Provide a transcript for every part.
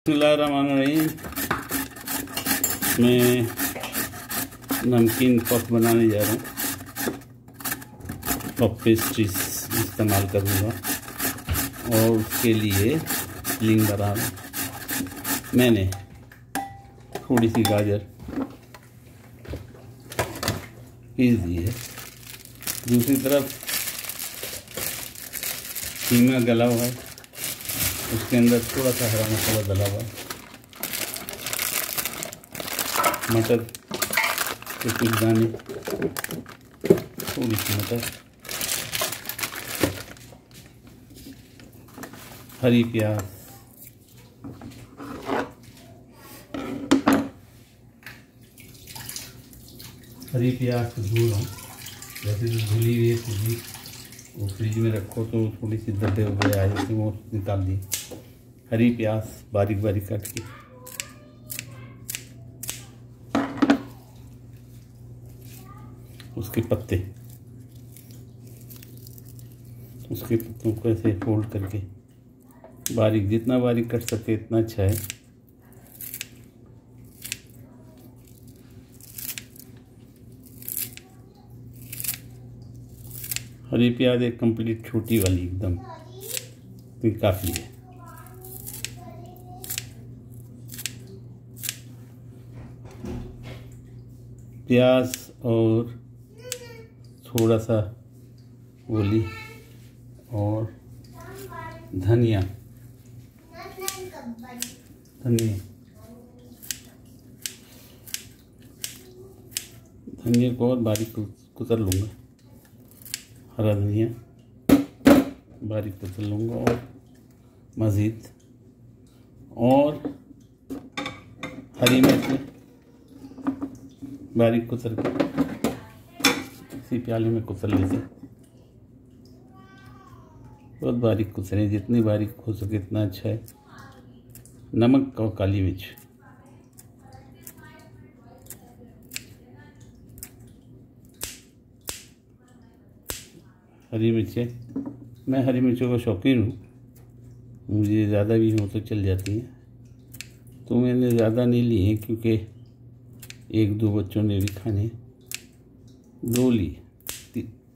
बिस्मिल्लाहिर्रहमानिर्रहीम। मैं नमकीन पफ बनाने जा रहा हूँ। पफ पेस्ट्रीज इस्तेमाल करूँगा और उसके लिए फिलिंग बना रहा हूँ। मैंने थोड़ी सी गाजर पीस दी है। दूसरी तरफ कीमा गला हुआ है, उसके अंदर थोड़ा सा हरा मसाला डला हुआ है, मटर के कुछ दाने, थोड़ी सी मटर, हरी प्याज, हरी प्याज को धो रहा हूँ। जैसे जो धुली हुई है सब्जी वो फ्रिज में रखो तो थोड़ी सी धब्बे उब्बे आए थे, वो निकाल दी। हरी प्याज बारीक बारीक काट के, उसके पत्ते, उसके पत्तों को ऐसे फोल्ड करके बारीक, जितना बारीक कट सके इतना अच्छा है। हरी प्याज एक कंप्लीट छोटी वाली एकदम, तो काफ़ी है। प्याज और थोड़ा सा गोली और धनिया धनिया को और बारीक कुतर लूँगा। हरा धनिया बारीक कुतर लूँगा और मज़ीद, और हरी मिर्च बारीक कुतर के इसी प्याले में कुतर लेते। बहुत बारीक कुतरें, जितनी बारीक हो सके इतना अच्छा है। नमक और काली मिर्च, हरी मिर्चें, मैं हरी मिर्चों का शौकीन हूँ, मुझे ज़्यादा भी हो तो चल जाती हैं, तो मैंने ज़्यादा नहीं ली हैं क्योंकि एक दो बच्चों ने भी खाने, दो ली,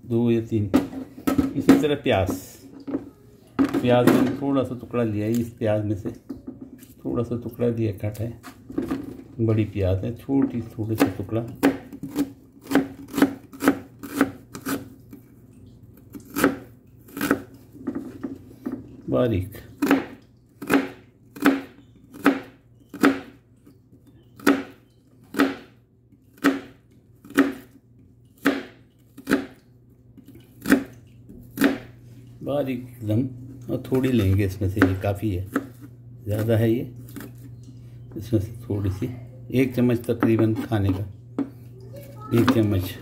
2 या 3। इसी तरह प्याज मैंने थोड़ा सा टुकड़ा लिया है। इस प्याज में से थोड़ा सा टुकड़ा दिया, काटा है। बड़ी प्याज है, थोड़े सा टुकड़ा, बारीक। बारीक एकदम, और थोड़ी लेंगे इसमें से, ये काफ़ी है, ज़्यादा है ये। इसमें से थोड़ी सी, 1 चम्मच तकरीबन खाने का, 1 चम्मच।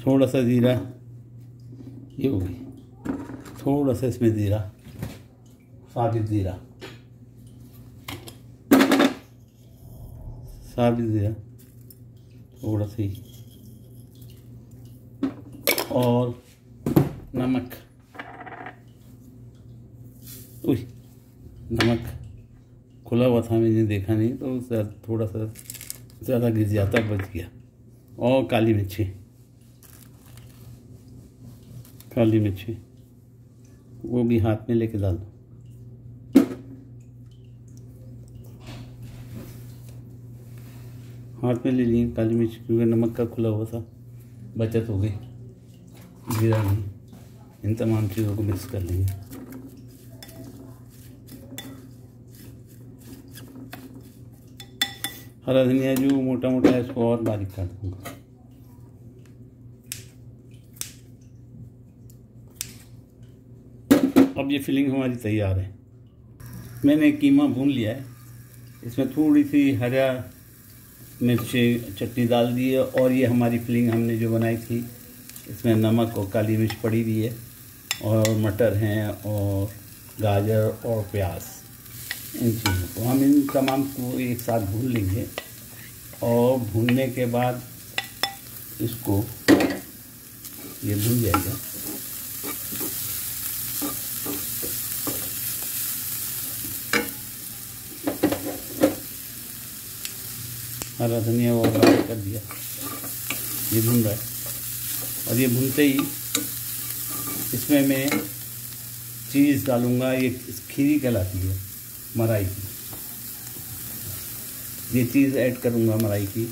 थोड़ा सा ज़ीरा, ये हो गई। थोड़ा सा इसमें ज़ीरा, साबित ज़ीरा थोड़ा सा ही, और नमक। नमक खुला हुआ था, मैंने देखा नहीं तो थोड़ा सा ज़्यादा गिर जाता, बच गया। और काली मिर्ची वो भी हाथ में लेके डाल दो। हाथ में ले लिए काली मिर्च, क्योंकि नमक का खुला हुआ था, बचत हो गई, जीरा नहीं। इन तमाम चीज़ों को मिक्स कर लेंगे। हरा धनिया जो मोटा मोटा है इसको और बारीक काट दूँगा। अब ये फिलिंग हमारी तैयार है। मैंने कीमा भून लिया है, इसमें थोड़ी सी हरा मिर्ची चटनी डाल दी है, और ये हमारी फिलिंग हमने जो बनाई थी, इसमें नमक और काली मिर्च पड़ी हुई है, और मटर हैं, और गाजर और प्याज। इन चीज़ों को हम इन तमाम को एक साथ भून लेंगे, और भूनने के बाद इसको ये भून जाएगा। हरा धनिया और ऐड कर दिया। ये भून रहा है और ये भूनते ही इसमें मैं चीज़ डालूँगा। ये खीरी कहलाती है, मलाई की। ये चीज़ ऐड करूँगा, मलाई की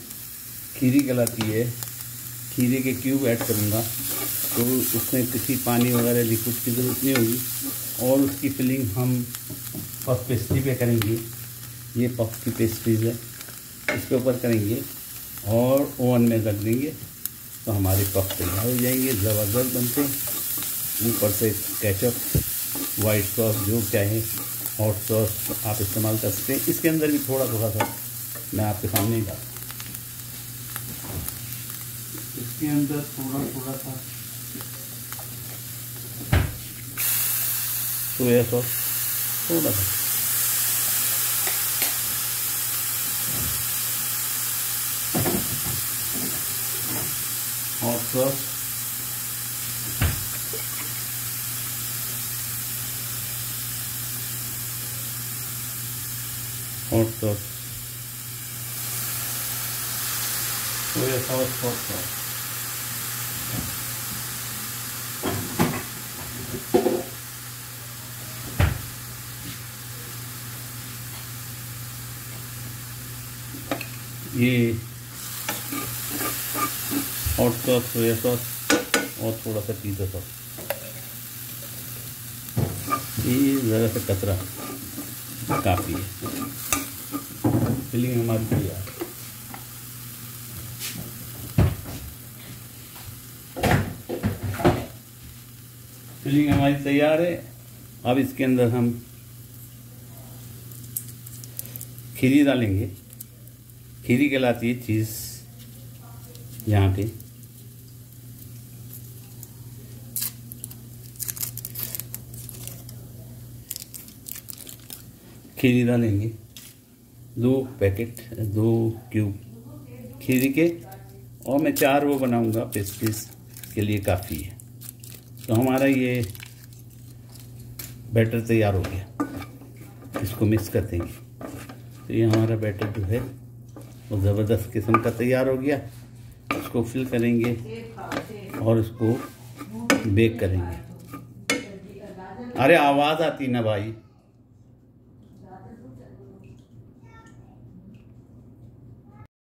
खीरी कहलाती है। खीरे के क्यूब ऐड करूँगा, तो उसमें किसी पानी वगैरह लिक्विड की ज़रूरत नहीं होगी। और उसकी फिलिंग हम पफ पेस्ट्री पे करेंगे। ये पफ की पेस्ट्रीज है, इसके ऊपर करेंगे और ओवन में रख देंगे, तो हमारे पफ तैयार हो जाएंगे, ज़बरदस्त बनते हैं। ऊपर से केचप, वाइट सॉस, जो चाहे हॉट सॉस आप इस्तेमाल कर सकते हैं। इसके अंदर भी थोड़ा थोड़ा सा मैं आपके सामने ही डालूँ। इसके अंदर थोड़ा थोड़ा सा सोया सॉस, थोड़ा सा, hot sauce, hot sauce, soya sauce, hot sauce. ये हॉट सॉस, सोया सॉस और थोड़ा सा पिज़्ज़ा सॉस, ये ज़रा सा कतरा काफ़ी है। फिलिंग हमारी तैयार। फिलिंग हमारी तैयार है। अब इसके अंदर हम खीरी डालेंगे। खीरी कहलाती है चीज़ यहाँ पे। खीरी डालेंगे, 2 पैकेट, 2 क्यूब खीरी के, और मैं 4 वो बनाऊंगा पेस्ट्रीज के लिए, काफ़ी है। तो हमारा ये बैटर तैयार हो गया। इसको मिक्स कर देंगे, तो ये हमारा बैटर जो है वो ज़बरदस्त किस्म का तैयार हो गया। इसको फिल करेंगे और इसको बेक करेंगे। अरे आवाज़ आती ना भाई।